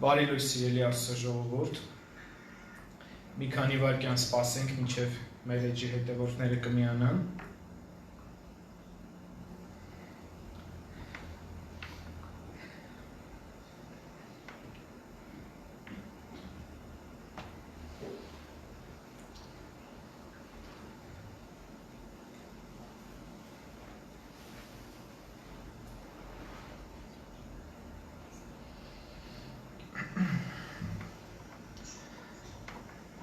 Բարի լույս սիրելի Աստծո ժողովուրդ, մի քանի վայրկյան սպասենք, մինչև մեր էջի հետևորդները կմիանան։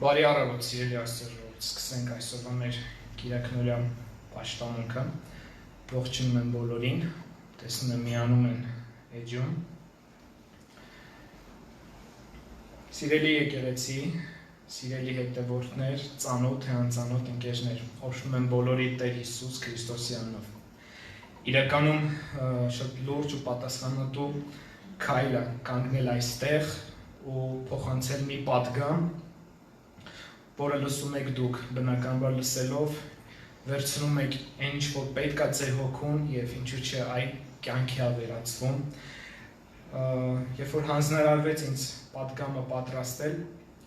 Բարի առավոտ սիրելի Աստծո ժողովուրդ, սկսենք այսօրվա մեր կիրակնօրյա պաշտամունքը, ողջունում եմ բոլորին, տեսնում եմ միանում են էջում։ Սիրելի եկեղեցի, սիրելի հետևորդներ, ծանոթ թե անծանոթ ընկերներ, օրհնում եմ բոլորի Տեր Հիսուս Քրիստոսի անունով։ Իրականում շատ լուրջ ու պատասխանատու քայլ է կանգնել այստեղ ու փոխանցել մի պատգամ, որը լսում եք դուք բնականաբար լսելով, վերցնում եք այն ինչ որ պետք է ձեր հոգուն եւ ինչու՞ չէ այ կյանքի է վերածվում։ Երբ որ հանձնարարվեց ինձ պատգամը պատրաստել,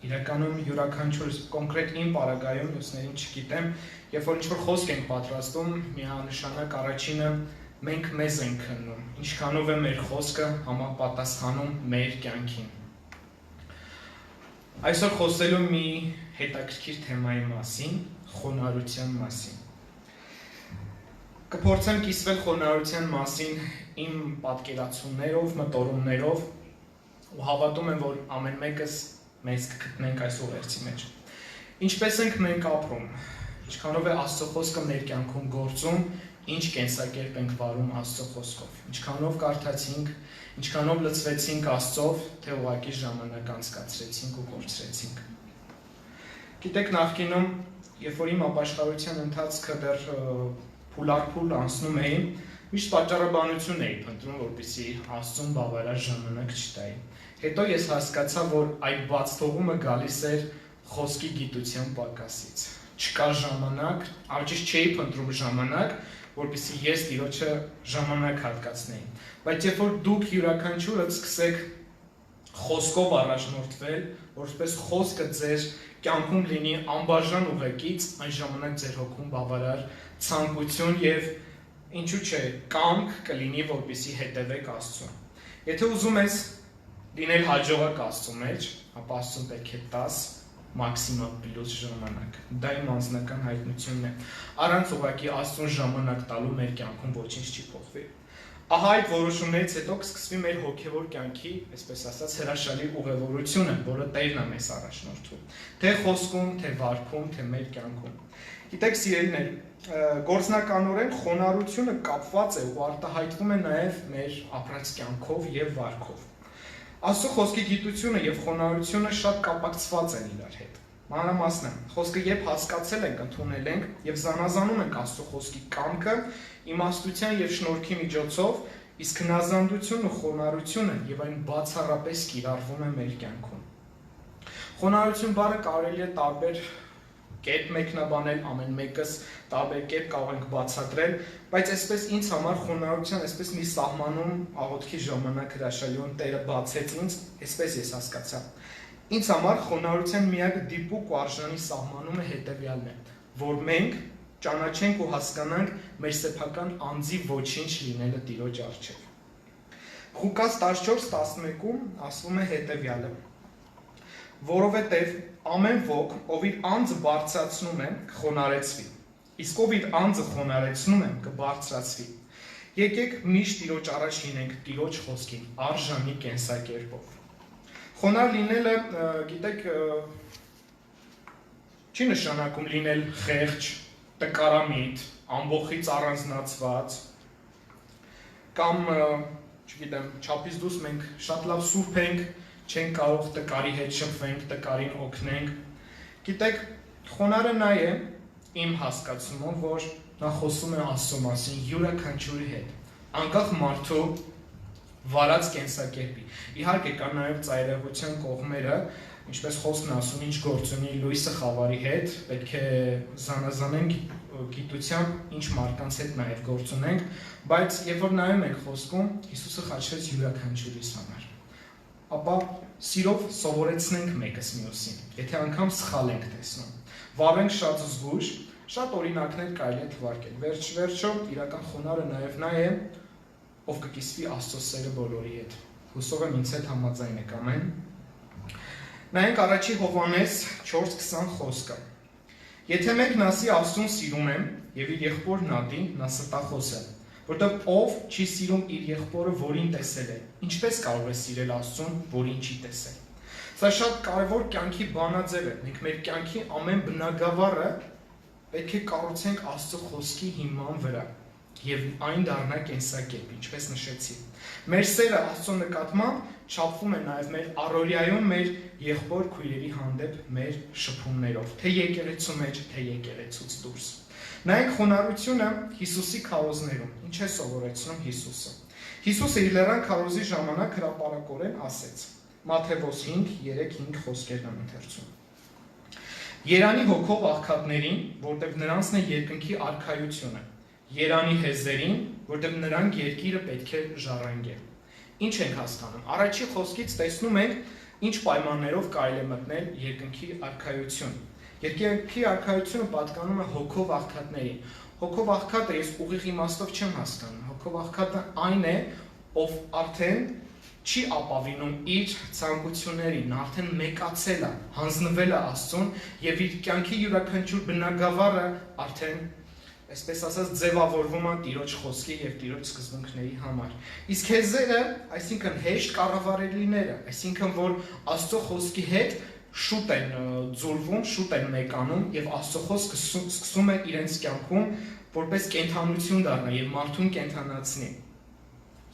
իրականում յուրաքանչյուր կոնկրետ իմ պարագայում մյուսներին չգիտեմ, երբ որ ինչ-որ խոսք ենք պատրաստում, միանշանակ առաջինը մենք մեզ ենք քննում, ինչքանով է մեր խոսքը համապատասխանում մեր կյանքին։ Այսօր խոսելու մի հետաքրքիր թեմայի մասին, խոնարհության մասին։ Կփորձեմ կիսվել խոնարհության մասին իմ պատկերացումներով, մտորումներով ու հավատում եմ, որ ամեն մեկս մեզ կգտնենք այս ուղերձի մեջ։ Ինչպես ենք մենք ապրում, ինչքանով է Աստծո խոսքը մեր կյանքում գործում, ինչ կենսակերպ ենք վարում Աստծո խոսքով, ինչքանով կարդացինք, ինչքանով լցվեցինք Աստծով, թե ուղղակի ժամանակ անցկացրեցինք ու կորցրեցինք։ Գիտեք, նախկինում, երբ որ իմ ապաշխարության ընթացքը դեռ փուլարփուլ անցնում էի, միշտ պատճառաբանություն էի փնտրում, որպեսզի Աստծուն բավարար ժամանակ չտայի։ Հետո ես հասկացա, որ այդ բաց թողումը գալիս էր խոսքի գիտության պակասից։ Չկա ժամանակ, արդյոք չէի փնտրում ժամանակ, որպեսզի ես Տիրոջը ժամանակ հատկացնեի։ Բայց երբ որ դուք յուրաքանչյուրը սկսեք խոսքով առաջնորդվել, որպես խոսքը ձեր կյանքում լինի անբաժան ուղեկից, այն ժամանակ ձեր հոգում բավարար ցանկություն եւ ինչու՞ չէ, կամք կլինի, որպեսզի հետևեք Աստծուն։ Եթե ուզում ես լինել հաջողակ Աստծո մեջ, ապա Աստծուն պետք է տաս մաքսիմալ պլյուս ժամանակ։ Դա իմ անձնական հայտնությունն է։ Առանց ուղղակի Աստծուն ժամանակ տալու մեր կյանքում ոչինչ չի փոխվի։ Ահա այդ որոշումներից հետո կսկսվի մեր հոգևոր կյանքի, այսպես ասած, հրաշալի ուղևորությունը, որը Տերն է մեզ առաջնորդում։ Թե խոսքում, թե վարքում, թե մեր կյանքում։ Գիտեք, սիրելիներ, գործնականորեն խոնարհությունը կապված է ու արտահայտվում է նաև մեր ապրած կյանքով եւ վարքով։ Աստծո խոսքի գիտությունը եւ խոնարհությունը շատ կապակցված են իրար հետ։ Մանրամասն է, խոսքը երբ հասկացել ենք, ընդունել ենք եւ զանազանում ենք Աստծո խոսքի կամքը, իմաստության եւ շնորհքի միջոցով, իսկ հնազանդությունը, խոնարհությունը եւ այն բացառապես կիրառվում է մեր կյանքում։ Խոնարհություն բառը կարելի է տարբեր կերպ մեկնաբանել, ամեն մեկս տարբեր կերպ կարող ենք բացատրել, բայց այսպես ինձ համար խոնարհության այսպես մի սահմանում աղոթքի ժամանակ հրաշալիորեն Տերը բացեց ինձ, այսպես ես հասկացա։ Ինձ համար խոնարհության միակ դիպուկ ու արժանի սահմանումը հետևյալն է, որ մենք ճանաչենք ու հասկանանք մեր սեփական անձի ոչինչ լինելը Տիրոջ առջև։ Ղուկաս 14:11-ում ասվում է հետևյալը. որովհետև ամեն ոք, ով իր անձը բարձրացնում է, կխոնարհեցվի, իսկ ով իր անձը խոնարհեցնում է, կբարձրացվի։ Եկեք միշտ Տիրոջ առաջ լինենք Տիրոջ խոսքին, արժանի կենսակերպով։ Խոնարհ լինելը, գիտեք, չի նշանակում լինել խեղճ, տկարամիտ, ամբողջից առանձնացված, կամ, չգիտեմ, չափից դուրս մենք շատ լավ սուրբ ենք, չենք կարող տկարի հետ շփվենք, տկարին օգնենք։ Գիտեք, խոնարհը նա է իմ հասկացումով, որ նա խոսում է Աստծո մասին յուրաքանչյուրի հետ, անկախ մարդու վարած կենսակերպի։ Իհարկե կա նաև ծայրահեղության կողմերը, ինչպես խոսքն ասում, ինչ գործ ունի լույսը խավարի հետ, պետք է զանազանենք գիտությամբ, ինչ մարդկանց հետ նաև գործ ունենք, բայց երբ որ նայում ենք խոսքում, Հիսուսը խաչվեց յուրաքանչյուրիս համար։ Ապա սիրով սովորեցնենք մեկս մյուսին, եթե անգամ սխալ ենք տեսնում։ Վարենք շատ զգույշ, շատ օրինակներ կարելի է թվարկել։ Վերջ-վերջո իրական խոնարհը նաև նա է, ով կկիսվի Աստծո սերը բոլորի հետ։ Հուսով եմ ինձ հետ համաձայն եք, ամեն։ Նայենք առաջի Հովհաննես 4:20 խոսքը։ Եթե մեկն ասի Աստծուն սիրում եմ եւ իր եղբորն ատի, նա ստախոս է, որտեղ ով չի սիրում իր եղբորը, որին տեսել է, ինչպես կարող է սիրել Աստծուն, որին չի տեսել։ Սա շատ կարևոր կյանքի բանաձև է։ Մենք մեր կյանքի ամեն բնագավառը պետք է կառուցենք Աստծո խոսքի հիման վրա եւ այն դառնա կենսակերպ, ինչպես նշեցի։ Մեր սերը Աստծո նկատմամբ չափվում է նաև մեր առօրյայում մեր եղբոր քույրերի հանդեպ մեր շփումներով, թե եկեղեցու մեջ, թե եկեղեցուց դուրս։ Նայենք խոնարհությունը Հիսուսի քարոզներում։ Ինչ է սովորեցնում Հիսուսը։ Հիսուսը իր լեռան քարոզի ժամանակ հրապարակորեն ասեց. Մատթեոս 5:3-5 խոսքերն եմ ընթերցում։ Երանի հոգով աղքատներին, որտեղ նրանցն է երկնքի արքայությունը։ Երանի հեզերին, որտեղ նրանք երկիրը պետք է ժառանգեն։ Ինչ ենք հասկանում։ Առաջի խոսքից տեսնում ենք, ինչ պայմաններով կարելի է մտնել երկնքի արքայություն։ Երկնքի արքայությունը պատկանում է հոգով աղքատներին։ Հոգով աղքատը ես ուղիղ իմաստով չեմ հասկանում։ Հոգով աղքատը այն է, ով արդեն չի ապավինում իր ցանկություններին, արդեն մեկացել է, հանձնվել է Աստծուն եւ իր կյանքի յուրաքանչյուր բնագավառը արդեն այսպես ասած ձևավորվում է Տիրոջ խոսքի եւ Տիրոջ սկզբունքների համար։ Իսկ հեզերը, այսինքն հեշտ կառավարելիները, այսինքն որ Աստծո խոսքի հետ շուտ են ձուլվում, շուտ են մեկանում եւ Աստծո խոսքը սկսում է իրենց կյանքում որպես կենթանություն դառնա եւ մարդուն կենթանացնի։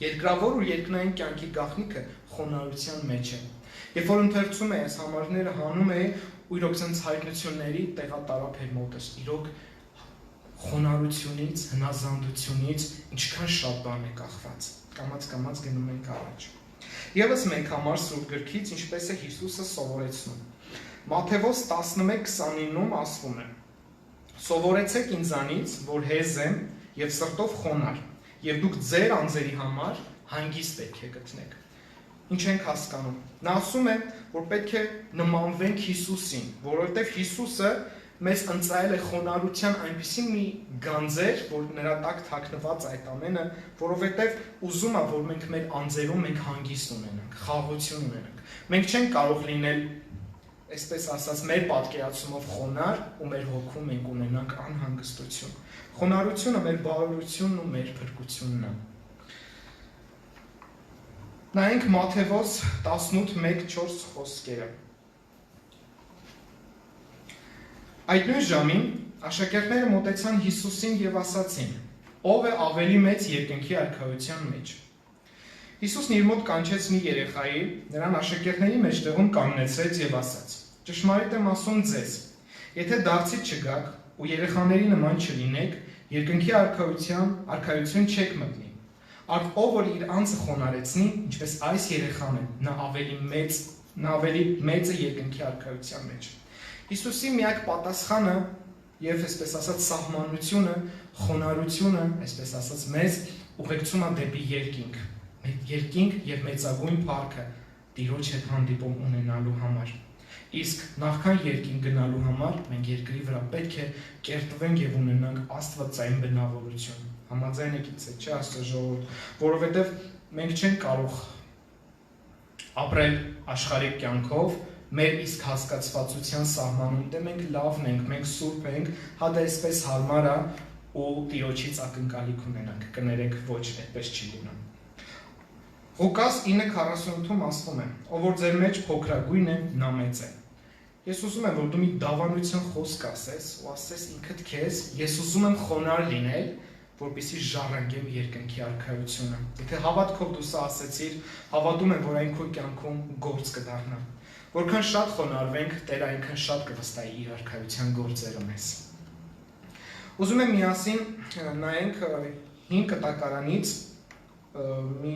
Երկրավոր ու երկնային կյանքի գաղտնիքը խոնարհության մեջ է։ Երբ որ ընթերցում եմ այս համարները հանում եմ ու իրոք sense հայտնությունների տեղատարափ էր մոտս, իրոք խոնարհությունից, հնազանդությունից ինչքան շատ բան է կախված։ Կամաց գնում ենք առաջ։ Եվս մեկ համար Սուրբ գրքից ինչպես է Հիսուսը սովորեցնում։ Մատթեոս 11:29-ում ասվում է. Սովորեցեք ինձանից, որ հեզ եմ եւ սրտով խոնարհ, եւ դուք ձեր անձերի համար հանգիստ պետք է գտնեք։ Ինչ ենք հասկանում։ Նա ասում է, որ պետք է նմանվենք Հիսուսին, որովհետեւ Հիսուսը մեզ ընծայել է խոնարհության այնպիսի մի գանձեր, որ նրա տակ թաքնված այդ ամենը, որովհետև ուզում է, որ մենք մեր անձերում մենք հանգիստ ունենանք, խաղաղություն ունենանք։ Մենք չենք կարող լինել, այսպես ասած, մեր պատկերացումով խոնարհ ու մեր հոգում մենք ունենանք անհանգստություն։ Խոնարհությունը մեր բարօրությունն ու մեր փրկությունն է։ Նայենք Մատթեոս 18:1-4 խոսքերը։ Այդ նույն ժամին աշակերտները մոտեցան Հիսուսին եւ ասացին. Ո՞վ է ավելի մեծ երկնքի արքայության մեջ։ Հիսուսն իր մոտ կանչեց մի երեխայի, նրան աշակերտների մեջտեղում կանգնեցրեց եւ ասաց. Ճշմարիտ եմ ասում ձեզ, եթե դարձից չգաք ու երեխաների նման չլինեք, երկնքի արքայություն չեք մտնի։ Արդ ով որ իր անձը խոնարհեցնի, ինչպես այս երեխան է, նա ավելի մեծ է երկնքի արքայության մեջ։ Հիսուսի միակ պատասխանը եւ այսպես ասած սահմանությունը, խոնարհությունը, այսպես ասած մեզ ուղեկցում է դեպի երկինք։ Երկինք եւ մեծագույն փառքը Տիրոջ հետ հանդիպում ունենալու համար։ Իսկ նախքան երկինք գնալու համար մենք երկրի վրա պետք է կերտվենք եւ ունենանք աստվածային բնավորություն։ Համաձայն եք ինձ հետ, չէ՞ Աստծո ժողովուրդ, որովհետեւ մենք չենք կարող ապրել աշխարհիկ կյանքով մեր իսկ հասկացվածության սահմանում, դե մենք լավն ենք, մենք սուրբ ենք, հա դա այսպես հարմար է ու Տիրոջից ակնկալիք ունենանք, կներեք ոչ, այդպես չի լինում։ Ղուկաս 9:48-ում ասվում է. ով որ ձեր մեջ փոքրագույն է, նա մեծ է։ Ես ուզում եմ, որ դու մի դավանության խոսք ասես ու ասես ինքդ քեզ, ես ուզում եմ խոնարհ լինել, որպեսզի ժառանգեմ երկնքի արքայությունը։ Եթե հավատքով դու սա ասեցիր, հավատում եմ, որ այն քո կյանքում գործ կդառնա։ Որքան շատ խոնարհվենք, Տերը այնքան շատ կվստահի իր արքայության գործերը մեզ։ Ուզում եմ միասին նայենք 5 կտակարանից մի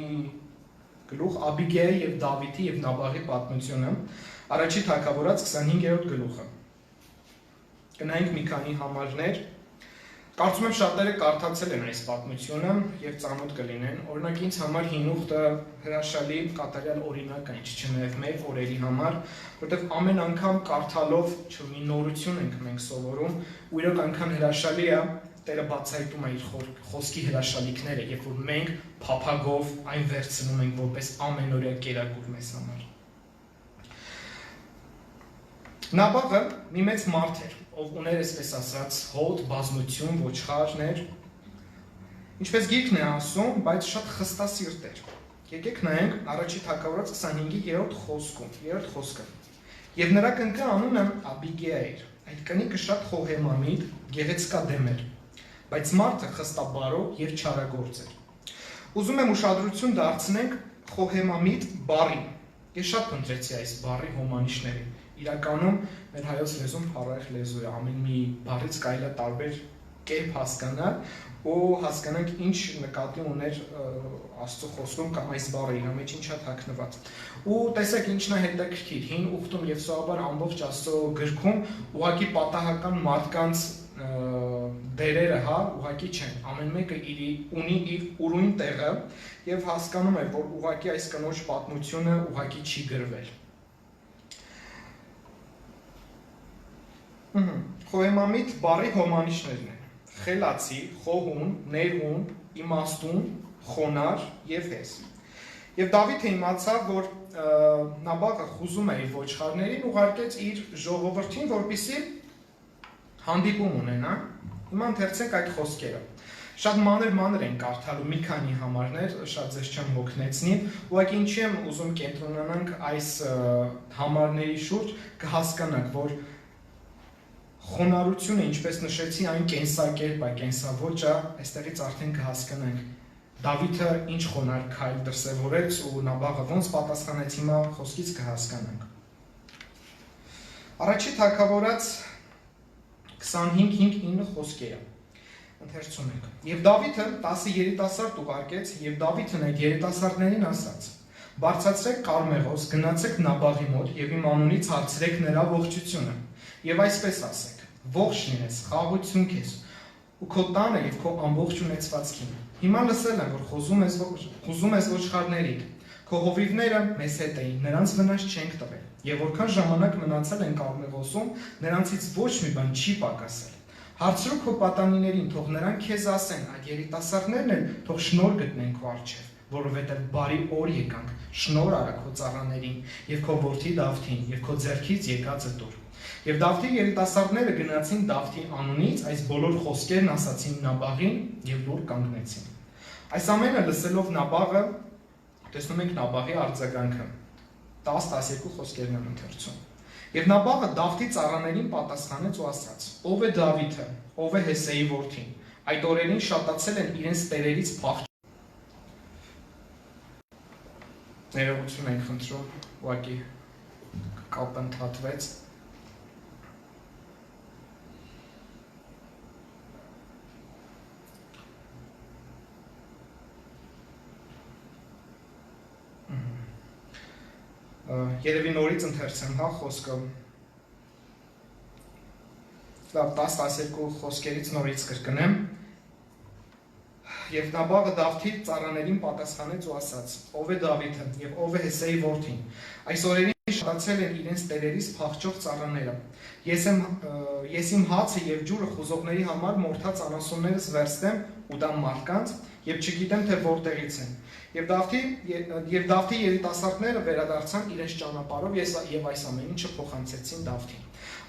գլուխ Աբիգեյի եւ Դավիթի եւ Նաբաղի պատմությունը, առաջի թագավորաց 25-րդ գլուխը։ Կնայենք մի քանի համարներ։ Կարծում եմ շատերը կարդացել են այս պատմությունը եւ ծանոթ կլինեն։ Օրինակ ինձ համար հին ուխտը հրաշալի կատարյալ օրինակ է, ինչ չնայած մեր օրերի համար, որովհետեւ ամեն անգամ կարդալով մի նորություն ենք մենք սովորում, ու իրոք այնքան հրաշալի է, Տերը բացահայտում է իր խոսքի հրաշալիքները, երբ որ մենք փափագով այն վերցնում ենք որպես ամենօրյա կերակուր մեզ համար։ Նաբաղը մի մեծ մարդ էր, ով ուներ այսպես ասած հոտ, բազմություն, ոչխարներ, ինչպես գիրքն է ասում, բայց շատ խստասիրտ էր։ Եկեք նայենք առաջի թագավորաց 25-ի 3-րդ խոսքում, 3-րդ խոսքը։ Եվ նրա կնքը անունը Աբիգեա էր, այդ կնիկը շատ խոհեմամիտ, գեղեցկադեմ էր, բայց մարդը խստաբարո եւ չարագործ էր։ Ուզում եմ ուշադրություն դարձնենք խոհեմամիտ բառին։ Ես շատ փնտրեցի այս բառի հոմանիշներին։ Իրականում մեր հայոց լեզուն փառահեղ լեզու է, ամեն մի բառից կարելի է տարբեր կերպ հասկանալ ու հասկանանք ինչ նկատի ուներ Աստծո խոսքում կամ այս բառը իր մեջ ինչա թաքնված։ Ու տեսեք ինչն է հետաքրքիր, հին ուխտում եւ սովորաբար ամբողջ Աստծո գրքում ուղղակի պատահական մարդկանց դերերը, հա, ուղղակի չեն։ Ամեն մեկը ունի իր ուրույն տեղը եւ հասկանում է, որ ուղղակի այս կնոջ պատմությունը ուղղակի չի գրվել։ Խոհեմամիտ բառի հոմանիշներն են. խելացի, խոհուն, ներուն, իմաստուն, խոնար եւ հես։ Եվ Դավիթը իմացավ, որ Նաբաղը խուզում է իր ոչխարներին, ուղարկեց իր ժողովրդին, որպեսզի հանդիպում ունենա։ Հիմա ընթերցենք այդ խոսքերը։ Շատ մանր են կարդալու մի քանի համարներ, շատ ձեզ չեմ հոգնեցնի, ուղղակի ինչի եմ ուզում կենտրոնանանք այս համարների շուրջ, կհասկանանք, որ խոնարհությունը, ինչպես նշեցի, այն կենսակերպ է, կենսաոճ է, այստեղից արդեն կհասկանանք Դավիթը ինչ խոնարհ քայլ դրսևորեց ու Նաբաղը ոնց պատասխանեց, հիմա խոսքից կհասկանանք։ Առաջի թագավորաց 25:5-9 խոսքերը։ Ընթերցում ենք։ Եվ Դավիթը 10 երիտասարդ ուղարկեց, եւ Դավիթն այդ երիտասարդներին ասաց. Բարձրացրեք Կարմեղոս, գնացեք Նաբաղի մոտ եւ իմ անունից հարցրեք նրա ողջությունը։ Եվ այսպես ասեք. ողջ լինես, խաղաղություն քեզ ու քո տանը եւ քո ամբողջ ունեցվածքին։ Հիմա լսել եմ, որ խոզում ես ոչխարներիդ։ Քո հովիվները մեզ հետ էին, նրանց վնաս չենք տվել։ Եվ որքան ժամանակ մնացել են Կարմեղոսում, նրանցից ոչ մի բան չի պակասել։ Հարցրու քո պատանիներին, թող նրանք քեզ ասեն, այդ երիտասարդներն են, թող շնորհ գտնեն քո առջև, որովհետև բարի օր եկանք, շնորհ արա քո ծառաներին, եւ քո որդի Դավթին, եւ քո ձեռքից եկածը տուր։ Եվ Դավթի երիտասարդները գնացին Դավթի անունից, այս բոլոր խոսքերն ասացին Նաբաղին եւ լուր կանգնեցին։ Այս ամենը լսելով Նաբաղը, տեսնում ենք Նաբաղի արձագանքը։ 10-12 խոսքերն են ընթերցում։ Եվ Նաբաղը Դավթի ծառաներին պատասխանեց ու ասաց. Ով է Դավիթը, ով է Հեսեի որդին։ Այդ օրերին շատացել են իրենց տերերից փախ։ Ներողություն ենք խնդրում, ուղղակի կապը ընդհատվեց։ Երևի նորից ընթերցեմ, հա, խոսքը։ Լավ, 10-12 խոսքերից նորից կրկնեմ։ Եվ Նաբաղը Դավթի ծառաներին պատասխանեց ու ասաց. Ով է Դավիթը եւ ով է Հեսեի որդին։ Այս օրերին շատացել են իրենց տերերից փախչող ծառաները։ Ես իմ հացը եւ ջուրը խուզողների համար մորթած անասուններս վերցնեմ ու դամ մարդկանց եւ չգիտեմ թե որտեղից են։ Եվ Դավթի երիտասարդները վերադարձան իրենց ճանապարհով եւ այս ամեն ինչը փոխանցեցին Դավթին։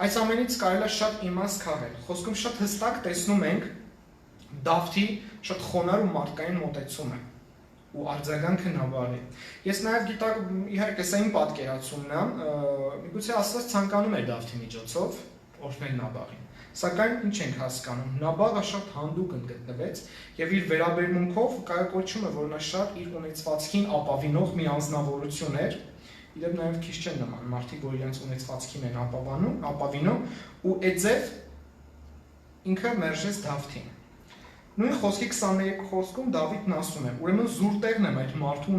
Այս ամենից կարելի է շատ իմաստ քաղել։ Խոսքում շատ հստակ տեսնում ենք Դավթի շատ խոնարհ ու մարդկային մոտեցումը ու արձագանքը Նաբաղի։ Ես նաև իհարկե սա իմ պատկերացումն է, միգուցե Աստված ցանկանում էր Դավթի միջոցով օրհնել Նաբաղին։ Սակայն ինչ ենք հասկանում, Նաբաղը շատ հանդուկ գտնվեց եւ իր վերաբերմունքով կայակոչում է, որ նա շատ իր ունեցվածքին ապավինող մի անձնավորություն էր։ Իդեպ նաև քիչ չեն նման մարդիկ, որ իրենց ունեցվածքին են ապավինում ու այդձև ինքը մերժեց Դավթին։ Նույն խոսքի 23 խոսքում Դավիթն ասում է. ուրեմն զուր տեղն եմ այդ մարդու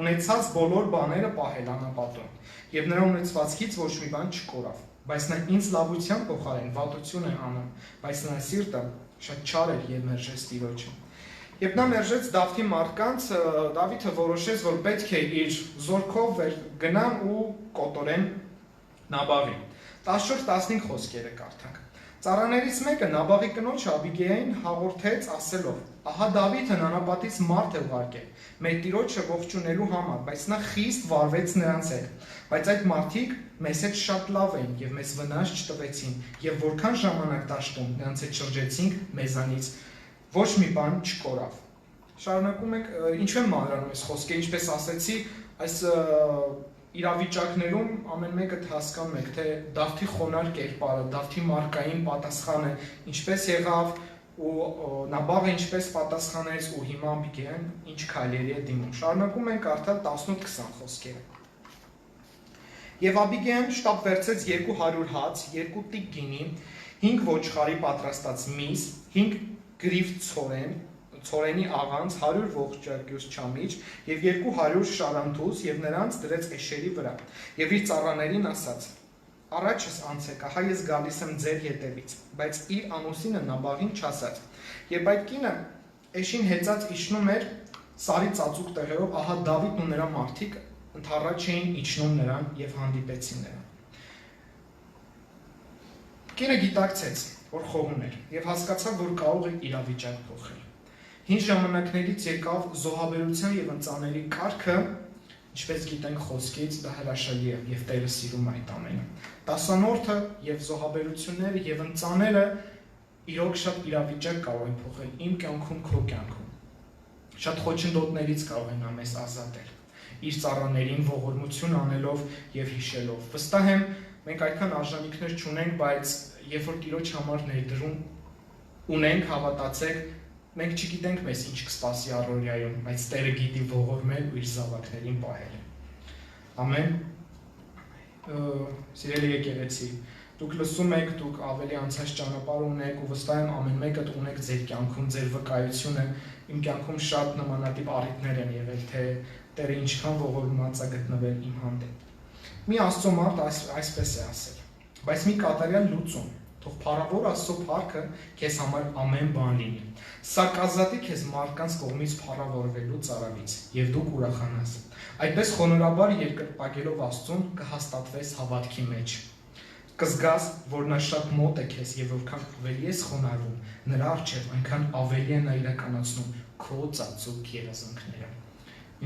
ունեցած բոլոր բաները պահել անապատում, եւ նրա ունեցվածքից ոչ մի բան չկորավ։ բայց նա ինձ լավության փոխարեն վատություն է անում, բայց նրա սիրտը շատ չար էր եւ մերժեց Տիրոջը։ Երբ նա մերժեց Դավթի մարդկանց, Դավիթը որոշեց, որ պետք է իր զորքով գնան ու կոտորեն Նաբաղին։ 14-15 խոսքերը կարդանք։ Ծառաներից մեկը Նաբաղի կնոջ Աբիգեյին հաղորդեց ասելով. «Ահա Դավիթը անապատից մարդ է ուղարկել մեր Տիրոջը ողջունելու համար, բայց նա խիստ վարվեց նրանց հետ։ Բայց այդ մարդիկ մեզ հետ շատ լավ էին եւ մեզ վնաս չտվեցին, եւ որքան ժամանակ դաշտում նրանց հետ շրջեցինք, մեզանից ոչ մի բան չկորավ»։ Շարունակում ենք, ինչու եմ մանրանում այս խոսքը, ինչպես ասեցի, այս իրավիճակներում ամեն մեկը հասկանում եք, թե Դավթի խոնար կերպարը, Դավթի մարկային պատասխանը ինչպես եղավ ու Նաբաղը ինչպես պատասխանեց ու հիմա Աբիգեյն ինչ քայլերի է դիմում։ Շարունակում ենք կարդալ 18-20 խոսքերը։ Եվ Աբիգեյն շտապ վերցրեց 200 հաց, 2 տիկ գինի, 5 ոչխարի պատրաստած միս, 5 գրիվ ցորենի աղանց, 100 ողջակյուս չամիչ եւ 200 շարանթուս եւ նրանց դրեց էշերի վրա։ Եվ իր ծառաներին ասաց. «Առաջս անցեք, ահա ես գալիս եմ ձեր ետևից», բայց իր ամուսինը Նաբաղին չասաց։ Երբ այդ կինը էշին հեծած իջնում էր սարի ծածուկ տեղերով, ահա Դավիթն ու նրա մարդիկ ընդառաջ էին իջնում նրան եւ հանդիպեցին նրան։ Կինը գիտակցեց, որ խոհում էր եւ հասկացավ, որ կարող է իրավիճակ փոխել։ Հին ժամանակներից եկավ զոհաբերության եւ ընծաների կարգը, ինչպես գիտենք խոսքից, դա հրաշալի է եւ Տերը սիրում այդ ամենը։ Տասանորդը եւ զոհաբերությունները եւ ընծաները իրոք շատ իրավիճակ կարող են փոխել իմ կյանքում, քո կյանքում։ Շատ խոչընդոտներից կարող են մեզ ազատել, իր ծառաներին ողորմություն անելով եւ հիշելով։ Վստահ եմ, մենք այդքան արժանինքներ չունենք, բայց երբ որ Տիրոջ համար ներդրում ունենք, հավատացեք, մենք չգիտենք մեզ ինչ կսպասի առօրյայում, բայց Տերը գիտի ողորմել ու իր զավակներին պահել։ Ամեն։ Սիրելի եկեղեցի, դուք լսում եք, դուք ավելի անցած ճանապարհ ունեք ու վստահ եմ ամեն մեկը ունեք ձեր կյանքում, ձեր վկայությունը, իմ կյանքում շատ նմանատիպ առիթներ են եղել, թե Տերը ինչքան ողորմած է գտնվել իմ հանդեպ։ Մի Աստծո մարդ այսպես է ասել. «Բայց մի կատարյալ լուծում, թող փառավոր Աստծո փառքը քեզ համար ամեն բան լինի։ Սա կազատի քեզ մարդկանց կողմից փառավորվելուց արավից, եւ դու կուրախանաս։ Այդպես խոնորհաբար երկրպագելով Աստծուն կհաստատվես հավատքի մեջ։ Կզգաս, որ նա շատ մոտ է քեզ եւ որքան ավելի ես խոնարհվում, նրա առջեւ այնքան ավելի է նա իրականացնում քո ծածուկ երազանքները»։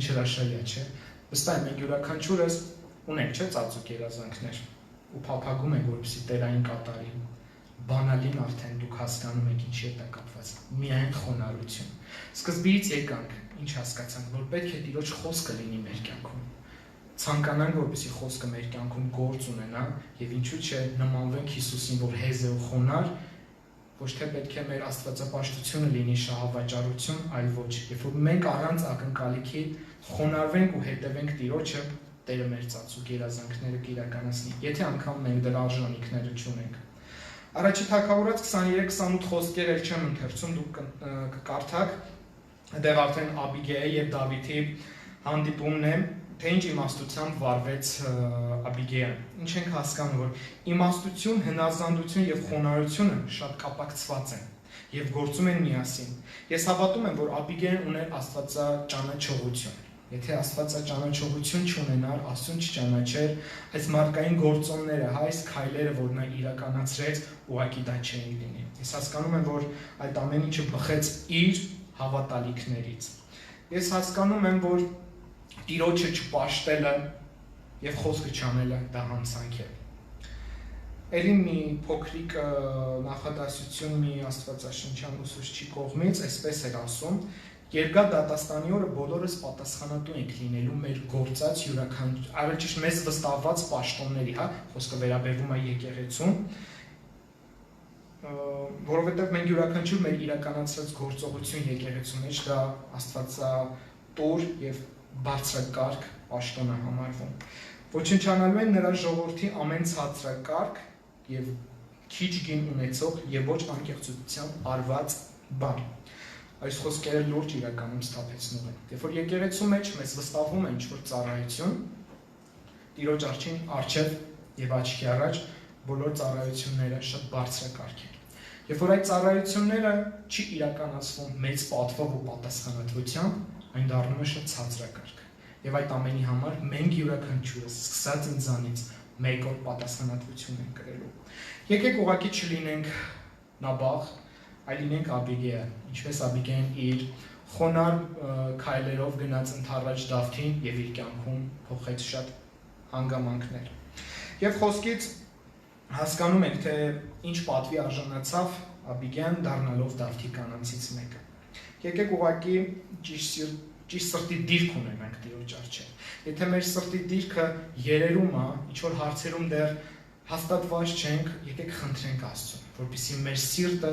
Ինչ հրաշալի է, չէ՞։ Վստահ եմ, մենք յուրաքանչյուրս ունենք, չէ՞, ծածուկ երազանքներ ու փափագում ենք, որպեսզի Տերային կատարի։ Բանալին արդեն դուք հասկանում եք ինչի հետ է կապված։ Միայն խոնարհություն։ Սկզբից եկանք, ինչ հասկացանք, որ պետք է Տիրոջ խոսքը լինի մեր կյանքում։ Ցանկանանք, որպեսզի խոսքը մեր կյանքում գործ ունենա եւ ինչու՞ չէ նմանվենք Հիսուսին, որ հեզ է ու խոնարհ, ոչ թե պետք է մեր աստվածապաշտությունը լինի շահավաճառություն, այլ ոչ։ Երբ որ մենք առանց ակնկալիքի խոնարհվենք ու հետևենք Տիրոջը, Տերը մեր ծածուկ երազանքները կիրականացնի, եթե անգամ մենք դրա արժանինքները չունենք։ Առաջի Թագավորաց 23-28 խոսքեր էլ չեմ ընթերցում, դուք կկարդաք, դեռ արդեն Աբիգեյի եւ Դավիթի հանդիպումն է, թե ինչ իմաստությամբ վարվեց Աբիգեյը։ Ինչ ենք հասկանում, որ իմաստություն, հնազանդություն եւ խոնարհությունը շատ կապակցված են եւ գործում են միասին։ Ես հավատում եմ, որ Աբիգեյն ուներ աստվածաճանաչողություն։ Եթե աստվածաճանաչողություն չունենար, Աստծուն չճանաչեր, այս մարդկային գործոնները, այս քայլերը, որ նա իրականացրեց, ուղղակի դա չէին լինի։ Ես հասկանում եմ, որ այդ ամեն ինչը բխեց իր հավատալիքներից։ Ես հասկանում եմ, որ Տիրոջը չպաշտելը եւ խոսքը չանելը դա հանցանք է։ Էլի մի փոքրիկ նախադասություն մի աստվածաշնչյան ուսուցչի կողմից այսպես էր ասում. «Երգա դատաստանի օրը բոլորս պատասխանատու ենք լինելու մեր գործած յուրաքանչյուր, այլ ճիշտ մեզ վստահված պաշտոնների, հա, խոսքը վերաբերվում է եկեղեցուն, որովհետև մենք յուրաքանչյուր մեր իրականացրած գործողություն եկեղեցու մեջ դա աստվածատուր եւ բարձրակարգ պաշտոն է համարվում։ Ոչնչանալու են նրա ժողովրդի ամեն ցածրակարգ եւ քիչ գին ունեցող եւ ոչ անկեղծությամբ արված բան։ Այս խոսքերը լուրջ իրականում սթափեցնում են։ Երբ որ եկեղեցու մեջ մեզ վստահվում է ինչ-որ ծառայություն, Տիրոջ առջև եւ աչքի առաջ, բոլոր ծառայությունները շատ բարձրակարգ են։ Երբ որ այդ ծառայությունները չի իրականացվում մեծ պատվով ու պատասխանատվությամբ, այն դառնում է շատ ցածրակարգ։ Եվ այդ ամենի համար մենք յուրաքանչյուրս սկսած ինձանից մեկ օր պատասխանատվություն ենք կրելու։ Եկեք ուղղակի չլինենք Նաբաղ, այլ լինենք Աբիգայել, ինչպես Աբիգայելն իր խոնար քայլերով գնաց ընդառաջ Դավթին եւ իր կյանքում փոխեց շատ հանգամանքներ։ Եվ խոսքից հասկանում ենք, թե ինչ պատվի արժանացավ Աբիգայելն դառնալով Դավթի կանանցից մեկը։ Եկեք ուղղակի ճիշտ սրտի դիրք ունենանք Տիրոջ առջև։ Եթե մեր սրտի դիրքը երերում է, ինչ որ հարցերում դեռ հաստատված չենք, եկեք խնդրենք Աստծուն, որպեսզի մեր սիրտը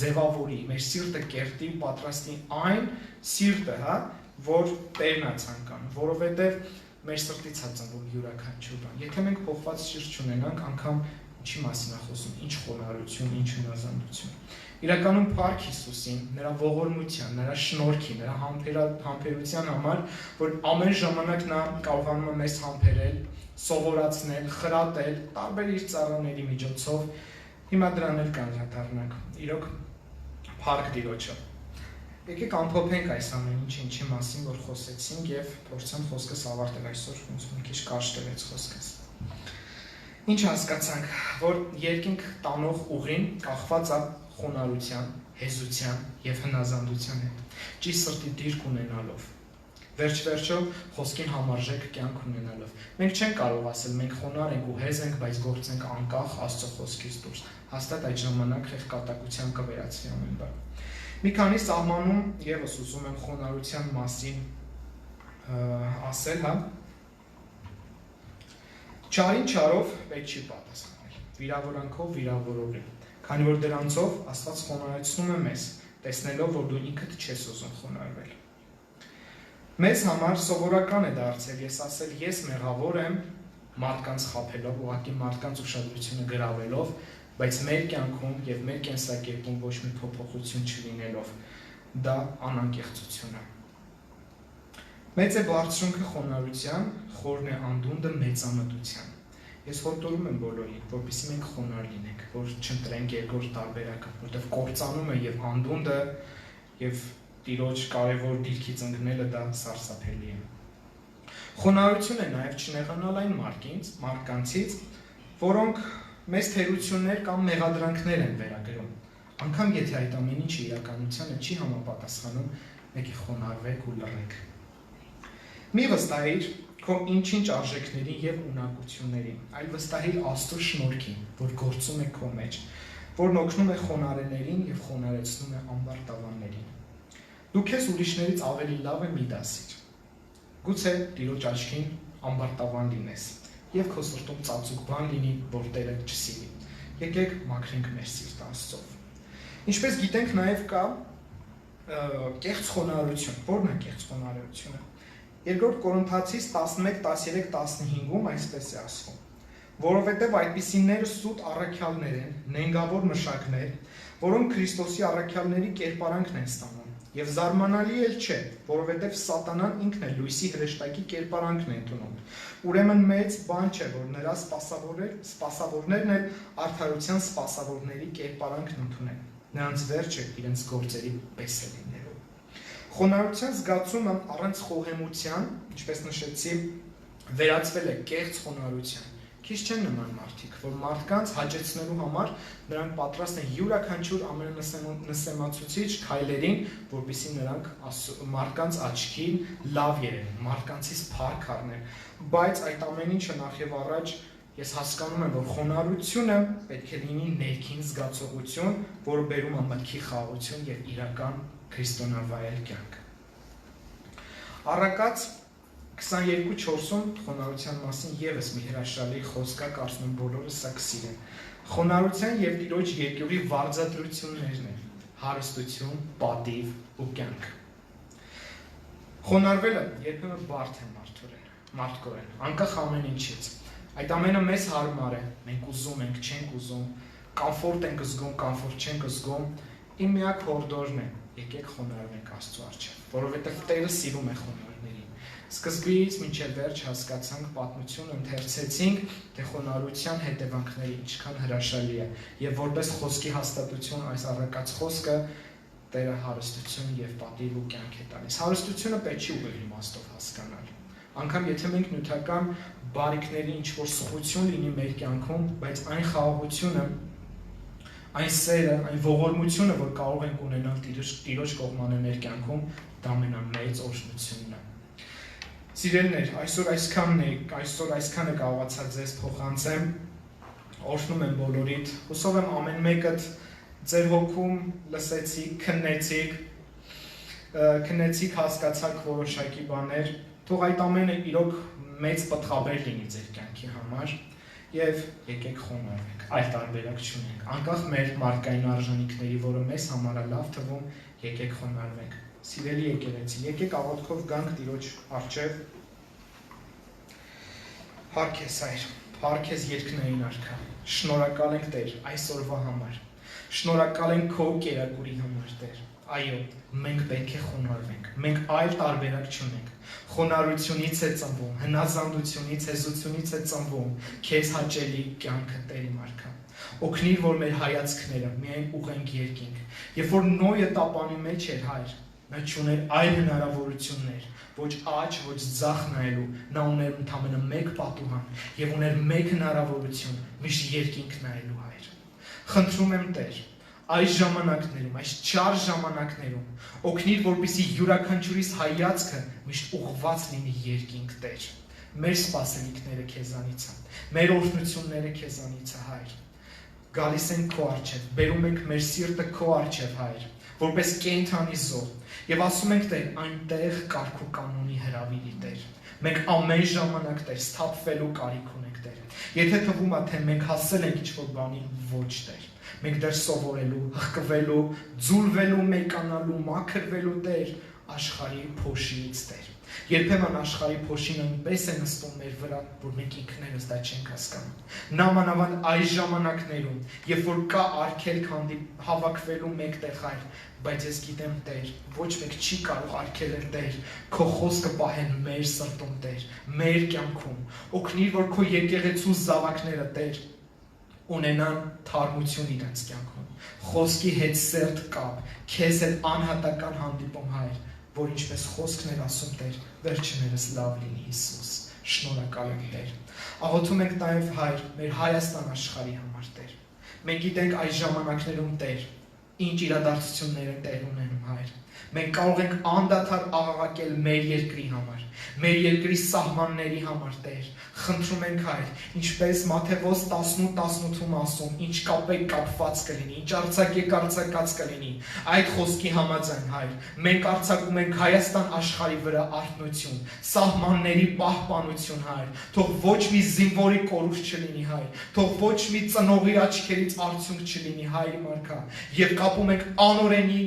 ձևավորի, մեր սիրտը կերտի ու պատրաստի այն սիրտը, որ Տերն է ցանկանում, որովհետև մեր սրտից է ծնվում յուրաքանչյուր բան։ Եթե մենք փոխված սիրտ չունենանք, անգամ ինչի մասին է խոսում, ինչ խոնարհություն, ինչ հնազանդություն։ Իրականում փառք Հիսուսին, նրա ողորմության, նրա շնորհքի, նրա համբերության համար, որ ամեն ժամանակ նա կարողանում է մեզ համբերել, սովորացնել, խրատել, տարբեր իր ծառաների միջոցով, հիմա դրան էլ կանդրադառնանք։ Իրոք փառք Տիրոջը։ Եկեք ամփոփենք այս ամեն ինչի մասին, որ խոսեցինք եւ փորձեմ խոսքս ավարտել այսօր, ոնց մի քիչ կարճ տվեց խոսքս։ Ինչ հասկացանք, որ երկինք տանող ուղին կախված է խոնարհության, հեզության եւ հնազանդության հետ։ Ճիշտ սրտի դիրք ունենալով, վերջ-վերջո խոսքին համարժեք կյանք ունենալով։ Մենք չենք կարող ասել, մենք խոնարհ ենք ու հեզ ենք, բայց գործենք անկախ Աստծո խոսքից դուրս։ Հաստատ այդ ժամանակ խեղկատակության կվերածվի ամեն բան։ Մի քանի սահմանում եւս ուզում եմ խոնարհության մասին ասել, Չարին չարով պետք չի պատասխանել, վիրավորանքով վիրավորողին, քանի որ դրանցով Աստված խոնարհեցնում է մեզ, տեսնելով, որ դու ինքդ չես ուզում խոնարհվել։ Մեզ համար սովորական է դարձել ես ասել, ես մեղավոր եմ մարդկանց խաբելով, ուղղակի մարդկանց ուշադրությունը գրավելով, բայց մեր կյանքում եւ մեր կենսակերպում ոչ մի փոփոխություն չլինելով, դա անանկեղծություն է։ Մեծ է բարձրունքը խոնարհության, խորն է անդունդը մեծամտության։ Ես հորդորում եմ բոլորին, որպեսզի մենք խոնարհ լինենք, որ չընտրենք երկրորդ տարբերակը, որտեղ կործանում է եւ անդունդը եւ Տիրոջ կարևոր դիրքից ընկնելը դա սարսափելի է։ Խոնարհություն է նաեւ չնեղանալ այն մարդկանցից, որոնք մեծ թերություններ կամ մեղադրանքներ են վերագրում։ Անկամ եթե այդ ամեն ինչը իրականությանը չի համապատասխանում, եկեք խոնարհվեք ու լռեք։ Մի վստահիր քո ինչ-ինչ արժեքներին եւ ունակություններին, այլ վստահիր Աստծո շնորհքին, որ գործում է քո մեջ, որն օգնում է խոնարհներին եւ խոնարհեցնում է ամբարտավաններին։ Դու քեզ ուրիշներից ավելի լավ է մի դասիր։ Գուցե Տիրոջ աչքին ամբարտավան լինես եւ քո սրտում ծածուկ բան լինի, որ Տերը չսիրի։ Եկեք մաքրենք մեր սիրտը Աստծով։ Ինչպես գիտենք, նաեւ կա կեղծ խոնարհություն։ Որն է կեղծ խոնարհությունը։ Երկրորդ Կորինթացիս 11:13-15-ում այսպես է ասվում. որովհետև այդպիսիները սուտ առաքյալներ են, նենգավոր մշակներ, որոնք Քրիստոսի առաքյալների կերպարանքն են ստանում, եւ զարմանալի էլ չէ, որովհետև Սատանան ինքն էլ լույսի հրեշտակի կերպարանքն է ընդունում։ Ուրեմն մեծ բան չէ, որ նրա սպասավորներն էլ արդարության սպասավորների կերպարանքն ընդունեն։ Նրանց վերջը իրենց գործերի պես է լինելու։ Խոնարհության զգացումը առանց խոհեմության, ինչպես նշեցի, վերածվել է կեղծ խոնարհության։ Քիչ չեն նման մարդիկ, որ մարդկանց հաճեցնելու համար նրանք պատրաստ են յուրաքանչյուր ամենանսեմացուցիչ քայլերին, որպեսզի նրանք մարդկանց աչքին լավ երևեն, մարդկանցից փառք առնեն։ Բայց այդ ամեն ինչը նախ եւ առաջ ես հասկանում եմ, որ խոնարհությունը պետք է լինի ներքին զգացողություն, որը բերում է մտքի խաղաղություն եւ իրական քրիստոնավայել կյանք։ Առակաց 22:4-ում խոնարհության մասին եւս մի հրաշալի խոսք կա, կարծում եմ բոլորը սա կսիրեն։ Խոնարհության եւ Տիրոջ երկրի վարձատրություններն են՝ հարստություն, պատիվ ու կյանք։ Խոնարհվելը երբեմն բարդ է մարդկորեն, անկախ ամեն ինչից։ Այդ ամենը մեզ հարմար է, մենք ուզում ենք, չենք ուզում, կոմֆորտ ենք զգում, կոմֆորտ չենք զգում, Իմ միակ հորդորն է, եկեք խոնարհվենք Աստծո առջև, որովհետև Տերը սիրում է խոնարհներին։ Սկզբից մինչև վերջ հասկացանք, պատմություն ընթերցեցինք, թե խոնարհության հետևանքները ինչքան հրաշալի է, եւ որպես խոսքի հաստատություն այս առակած խոսքը Տերը հարստություն եւ պատիվ ու կյանք է տալիս։ Հարստությունը պետք չի ուղիղ իմաստով հասկանալ։ Անկամ եթե մենք նյութական բարիքների ինչ-որ սխություն լինի մեր կյանքում, բայց այն խաղաղությունը, այն սերը, այն ողորմությունը, որ կարող ենք ունենալ Տիրոջ կողմանը մեր կյանքում, դա ամենամեծ օրհնությունն է։ Սիրելիներ, այսօր այսքանը կարողացա ձեզ փոխանցեմ, օրհնում եմ բոլորիդ, հուսով եմ ամեն մեկդ ձեր հոգում լսեցիք, քննեցիք, հասկացաք որոշակի բաներ, թող այդ ամենը իրոք մեծ պտղաբեր լինի ձեր կյանքի համար եւ եկեք խոնարհվենք, այլ տարբերակ չունենք, անկախ մեր մարդկային արժանինքների, որը մեզ համար է լավ թվում, եկեք խոնարհվենք։ Սիրելի եկեղեցի, եկեք աղոթքով գանք Տիրոջ առջև։ Փառք քեզ Հայր, փառք քեզ երկնային Արքա, շնորհակալ ենք Տեր այսօրվա համար, շնորհակալ ենք քո կերակուրի համար Տեր, այո, մենք պետք է խոնարհվենք, մենք այլ տարբերակ չունենք, խոնարհությունից է ծնվում, հնազանդությունից, հեզությունից է ծնվում քեզ հաճելի կյանքը Տեր իմ Արքա, օգնիր, որ մեր հայացքները միայն ուղենք երկինք, երբ որ Նոյը տապանի մեջ էր Հայր, նա չուներ այլ հնարավորություններ, ոչ աջ, ոչ ձախ նայելու, նա ուներ ընդամենը մեկ պատուհան եւ ուներ մեկ հնարավորություն՝ միշտ երկինք նայելու Հայր։ Խնդրում եմ Տեր, այս ժամանակներում, այս չար ժամանակներում, օգնիր, որպեսզի յուրաքանչյուրիս հայացքը միշտ ուղղված լինի երկինք Տեր։ Մեր սպասելիքները քեզանից են, մեր օրհնությունները քեզանից է Հայր։ Գալիս ենք քո առջև, բերում ենք մեր սիրտը քո առջև Հայր, որպես կենդանի զոհ, եւ ասում ենք Տեր, այնտեղ կարգ ու կանոնի հրավիրի Տեր։ Մենք ամեն ժամանակ Տեր սթափվելու կարիք ունենք Տեր։ Եթե թվում է, թե մենք հասել ենք ինչ-որ բանի, ոչ Տեր։ Մենք դեռ սովորելու, հղկվելու, ձուլվելու, մեկանալու, մաքրվելու Տեր, աշխարհի փոշիից Տեր։ Երբեմն աշխարհի փոշին այնպես է նստում մեր վրա, որ մենք ինքներս դա չենք հասկանում։ Նամանավանդ այս ժամանակներում, երբ որ կա արգելք հավաքվելու մեկտեղ Հայր, բայց ես գիտեմ Տեր, ոչ մեկ չի կարող արգելել Տեր, քո խոսքը պահել մեր սրտում Տեր, մեր կյանքում։ Օգնիր, որ քո եկեղեցու զավակները Տեր ունենան թարմություն իրենց կյանքում, խոսքի հետ սերտ կապ, քեզ հետ անհատական հանդիպում Հայր, որ ինչպես խոսքն էր ասում Տեր, վերջներս լավ լինի Հիսուս, շնորհակալ եմ Տեր։ Աղոթում ենք նաև Հայր, մեր Հայաստան աշխարհի համար Տեր։ Մենք գիտենք այս ժամանակներում Տեր, ինչ իրադարձություններ են տեղ ունենում Հայր։ Մենք կարող ենք անդադար աղաղակել մեր երկրի համար, մեր երկրի սահմանների համար Տեր։ Խնդրում ենք Հայր, ինչպես Մատթեոս 18:18-ում ասում, ինչ կապեք կապված կլինի, ինչ արձակեք արձակած կլինի, այդ խոսքի համաձայն Հայր, մենք արձակում ենք Հայաստան աշխարհի վրա արթնություն, սահմանների պահպանություն Հայր, թող ոչ մի զինվորի կորուստ չլինի Հայր, թող ոչ մի ծնողի աչքերից արդյունք չլինի Հայր Մարքա, եւ կապում ենք անօրենի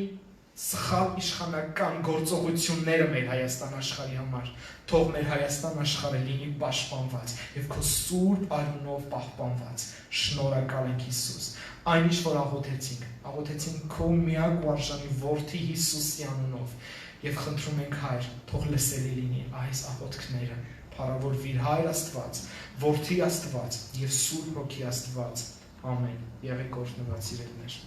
սխալ իշխանական գործողությունները մեր Հայաստան աշխարհի համար, թող մեր Հայաստան աշխարհը լինի պաշտպանված եւ քո սուրբ արյունով պահպանված։ Շնորհակալ ենք Հիսուս։ Այն ինչ որ աղոթեցինք քո միակ ու արժանի որդի Հիսուսի անունով եւ խնդրում ենք Հայր, թող լսելի լինի այս աղոթքները։ Փառավորվիր Հայր Աստված, Որդի Աստված եւ Սուրբ Հոգի Աստված։ Ամեն։ Եղեք օրհնված սիրելիներ։